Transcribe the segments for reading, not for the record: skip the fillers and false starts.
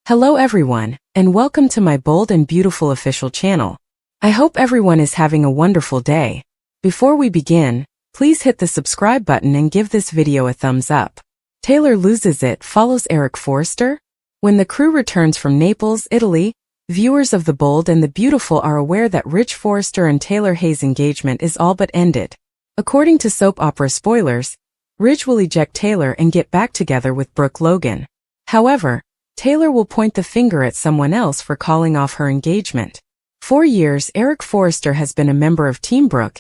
Hello everyone, and welcome to my bold and beautiful official channel. I hope everyone is having a wonderful day. Before we begin, please hit the subscribe button and give this video a thumbs up. Taylor loses it follows Eric Forrester? When the crew returns from Naples, Italy, viewers of The Bold and the Beautiful are aware that Rich Forrester and Taylor Hayes' engagement is all but ended. According to soap opera spoilers, Ridge will eject Taylor and get back together with Brooke Logan. However, Taylor will point the finger at someone else for calling off her engagement. For years, Eric Forrester has been a member of Team Brooke,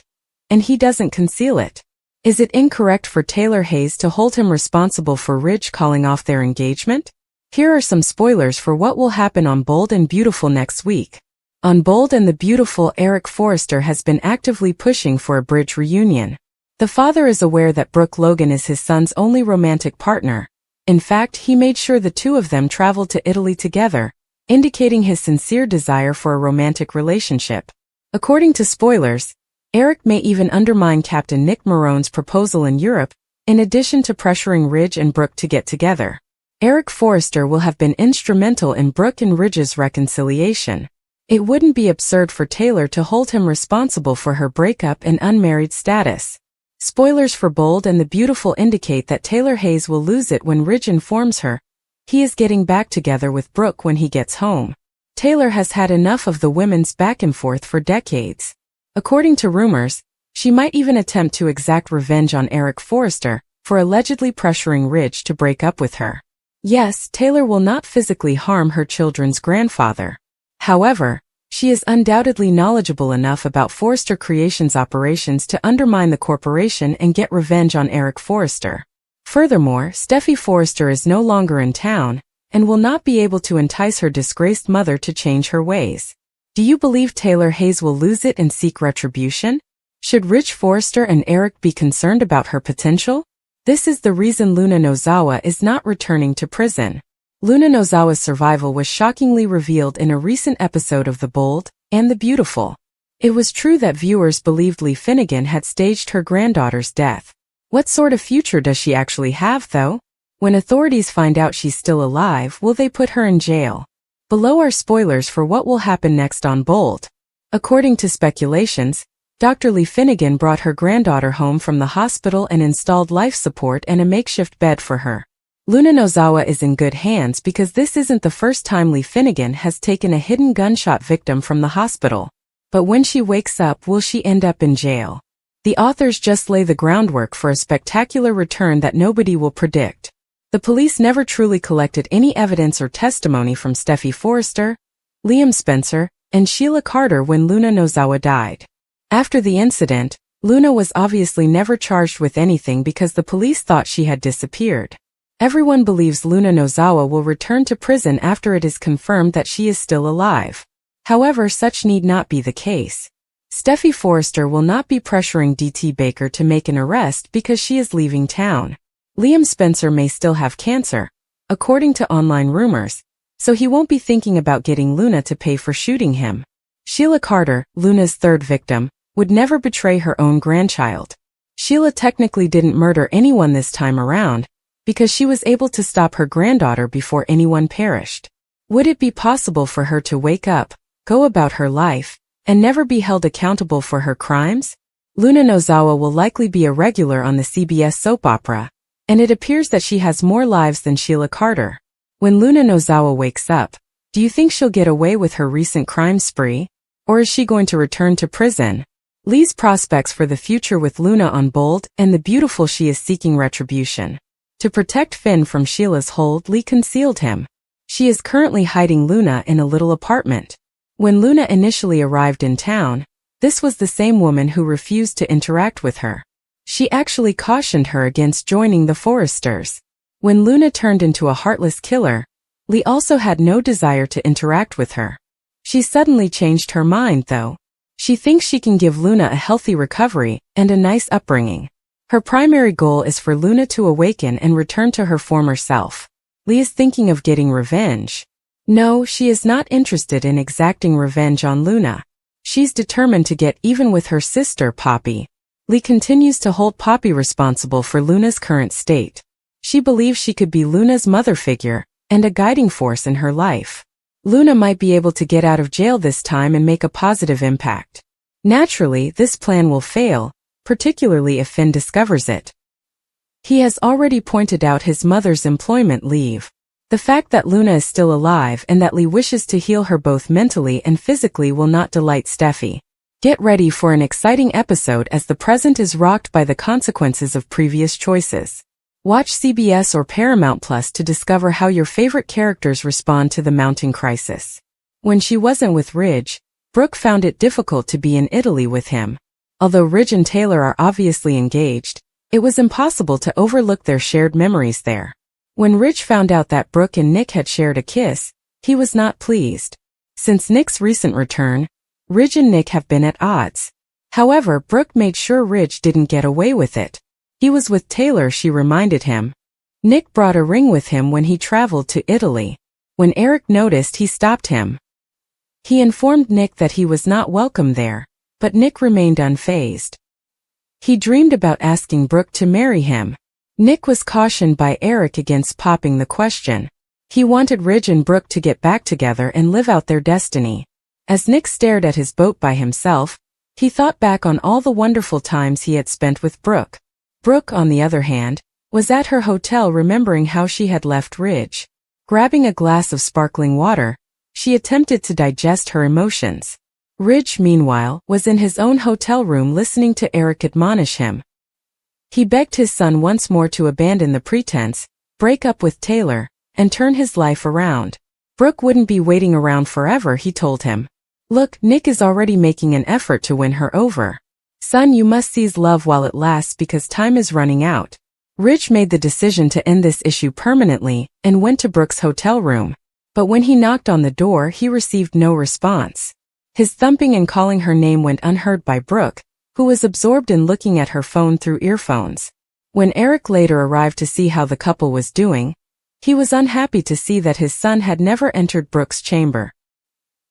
and he doesn't conceal it. Is it incorrect for Taylor Hayes to hold him responsible for Ridge calling off their engagement? Here are some spoilers for what will happen on Bold and Beautiful next week. On Bold and the Beautiful, Eric Forrester has been actively pushing for a bridge reunion. The father is aware that Brooke Logan is his son's only romantic partner. In fact, he made sure the two of them traveled to Italy together, indicating his sincere desire for a romantic relationship. According to spoilers, Eric may even undermine Captain Nick Marone's proposal in Europe, in addition to pressuring Ridge and Brooke to get together. Eric Forrester will have been instrumental in Brooke and Ridge's reconciliation. It wouldn't be absurd for Taylor to hold him responsible for her breakup and unmarried status. Spoilers for Bold and the Beautiful indicate that Taylor Hayes will lose it when Ridge informs her he is getting back together with Brooke when he gets home. Taylor has had enough of the women's back and forth for decades. According to rumors, she might even attempt to exact revenge on Eric Forrester for allegedly pressuring Ridge to break up with her. Yes, Taylor will not physically harm her children's grandfather. However, she is undoubtedly knowledgeable enough about Forrester Creations' operations to undermine the corporation and get revenge on Eric Forrester. Furthermore, Steffi Forrester is no longer in town and will not be able to entice her disgraced mother to change her ways. Do you believe Taylor Hayes will lose it and seek retribution? Should Rich Forrester and Eric be concerned about her potential? This is the reason Luna Nozawa is not returning to prison. Luna Nozawa's survival was shockingly revealed in a recent episode of The Bold and the Beautiful. It was true that viewers believed Lee Finnegan had staged her granddaughter's death. What sort of future does she actually have, though? When authorities find out she's still alive, will they put her in jail? Below are spoilers for what will happen next on Bold. According to speculations, Dr. Lee Finnegan brought her granddaughter home from the hospital and installed life support and a makeshift bed for her. Luna Nozawa is in good hands because this isn't the first time Lee Finnegan has taken a hidden gunshot victim from the hospital. But when she wakes up, will she end up in jail? The authors just lay the groundwork for a spectacular return that nobody will predict. The police never truly collected any evidence or testimony from Steffi Forrester, Liam Spencer, and Sheila Carter when Luna Nozawa died. After the incident, Luna was obviously never charged with anything because the police thought she had disappeared. Everyone believes Luna Nozawa will return to prison after it is confirmed that she is still alive. However, such need not be the case. Steffi Forrester will not be pressuring D.T. Baker to make an arrest because she is leaving town. Liam Spencer may still have cancer, according to online rumors, so he won't be thinking about getting Luna to pay for shooting him. Sheila Carter, Luna's third victim, would never betray her own grandchild. Sheila technically didn't murder anyone this time around, because she was able to stop her granddaughter before anyone perished. Would it be possible for her to wake up, go about her life, and never be held accountable for her crimes? Luna Nozawa will likely be a regular on the CBS soap opera, and it appears that she has more lives than Sheila Carter. When Luna Nozawa wakes up, do you think she'll get away with her recent crime spree? Or is she going to return to prison? Lee's prospects for the future with Luna on Bold and the Beautiful. She is seeking retribution. To protect Finn from Sheila's hold, Lee concealed him. She is currently hiding Luna in a little apartment. When Luna initially arrived in town, this was the same woman who refused to interact with her. She actually cautioned her against joining the Forresters. When Luna turned into a heartless killer, Lee also had no desire to interact with her. She suddenly changed her mind, though. She thinks she can give Luna a healthy recovery and a nice upbringing. Her primary goal is for Luna to awaken and return to her former self. Lee is thinking of getting revenge. No, she is not interested in exacting revenge on Luna. She's determined to get even with her sister, Poppy. Lee continues to hold Poppy responsible for Luna's current state. She believes she could be Luna's mother figure and a guiding force in her life. Luna might be able to get out of jail this time and make a positive impact. Naturally, this plan will fail, particularly if Finn discovers it. He has already pointed out his mother's employment leave. The fact that Luna is still alive and that Lee wishes to heal her both mentally and physically will not delight Steffi. Get ready for an exciting episode as the present is rocked by the consequences of previous choices. Watch CBS or Paramount Plus to discover how your favorite characters respond to the mounting crisis. When she wasn't with Ridge, Brooke found it difficult to be in Italy with him. Although Ridge and Taylor are obviously engaged, it was impossible to overlook their shared memories there. When Ridge found out that Brooke and Nick had shared a kiss, he was not pleased. Since Nick's recent return, Ridge and Nick have been at odds. However, Brooke made sure Ridge didn't get away with it. He was with Taylor, she reminded him. Nick brought a ring with him when he traveled to Italy. When Eric noticed, he stopped him. He informed Nick that he was not welcome there, but Nick remained unfazed. He dreamed about asking Brooke to marry him. Nick was cautioned by Eric against popping the question. He wanted Ridge and Brooke to get back together and live out their destiny. As Nick stared at his boat by himself, he thought back on all the wonderful times he had spent with Brooke. Brooke, on the other hand, was at her hotel remembering how she had left Ridge. Grabbing a glass of sparkling water, she attempted to digest her emotions. Ridge, meanwhile, was in his own hotel room listening to Eric admonish him. He begged his son once more to abandon the pretense, break up with Taylor, and turn his life around. Brooke wouldn't be waiting around forever, he told him. Look, Nick is already making an effort to win her over. Son, you must seize love while it lasts because time is running out. Ridge made the decision to end this issue permanently and went to Brooke's hotel room. But when he knocked on the door, he received no response. His thumping and calling her name went unheard by Brooke, who was absorbed in looking at her phone through earphones. When Eric later arrived to see how the couple was doing, he was unhappy to see that his son had never entered Brooke's chamber.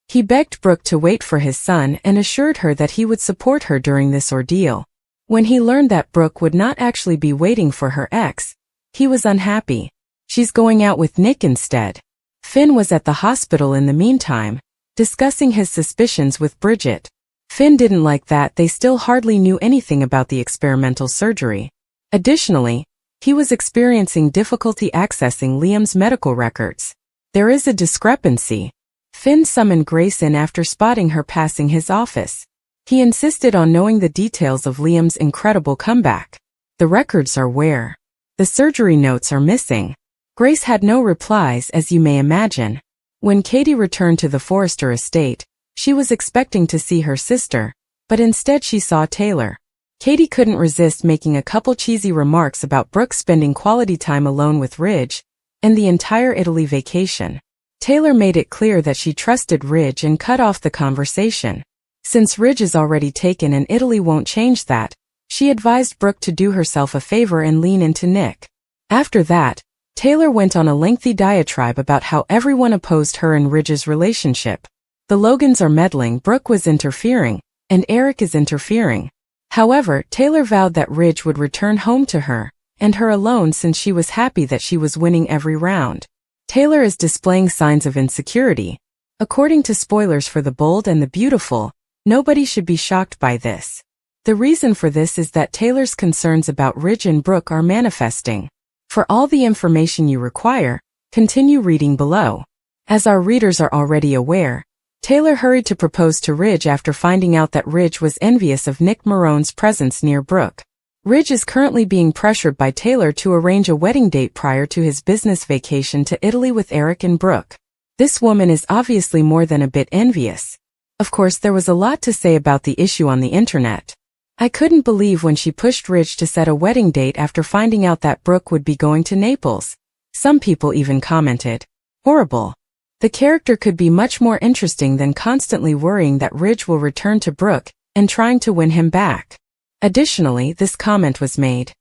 He begged Brooke to wait for his son and assured her that he would support her during this ordeal. When he learned that Brooke would not actually be waiting for her ex, he was unhappy. She's going out with Nick instead. Finn was at the hospital in the meantime, discussing his suspicions with Bridget. Finn didn't like that they still hardly knew anything about the experimental surgery. Additionally, he was experiencing difficulty accessing Liam's medical records. There is a discrepancy. Finn summoned Grace in after spotting her passing his office. He insisted on knowing the details of Liam's incredible comeback. The records are where? The surgery notes are missing. Grace had no replies, as you may imagine. When Katie returned to the Forrester estate, she was expecting to see her sister, but instead she saw Taylor. Katie couldn't resist making a couple cheesy remarks about Brooke spending quality time alone with Ridge, and the entire Italy vacation. Taylor made it clear that she trusted Ridge and cut off the conversation. Since Ridge is already taken and Italy won't change that, she advised Brooke to do herself a favor and lean into Nick. After that, Taylor went on a lengthy diatribe about how everyone opposed her and Ridge's relationship. The Logans are meddling, Brooke was interfering, and Eric is interfering. However, Taylor vowed that Ridge would return home to her, and her alone since she was happy that she was winning every round. Taylor is displaying signs of insecurity. According to spoilers for The Bold and the Beautiful, nobody should be shocked by this. The reason for this is that Taylor's concerns about Ridge and Brooke are manifesting. For all the information you require, continue reading below. As our readers are already aware, Taylor hurried to propose to Ridge after finding out that Ridge was envious of Nick Marone's presence near Brooke. Ridge is currently being pressured by Taylor to arrange a wedding date prior to his business vacation to Italy with Eric and Brooke. This woman is obviously more than a bit envious. Of course, there was a lot to say about the issue on the internet. I couldn't believe when she pushed Ridge to set a wedding date after finding out that Brooke would be going to Naples. Some people even commented, "Horrible." The character could be much more interesting than constantly worrying that Ridge will return to Brooke and trying to win him back. Additionally, this comment was made.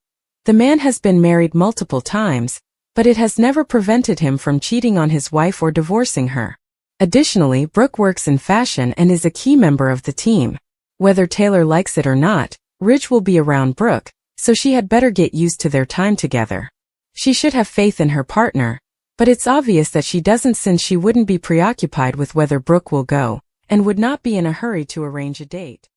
The man has been married multiple times, but it has never prevented him from cheating on his wife or divorcing her. Additionally, Brooke works in fashion and is a key member of the team. Whether Taylor likes it or not, Ridge will be around Brooke, so she had better get used to their time together. She should have faith in her partner, But it's obvious that she doesn't, since she wouldn't be preoccupied with whether Brooke will go, and would not be in a hurry to arrange a date.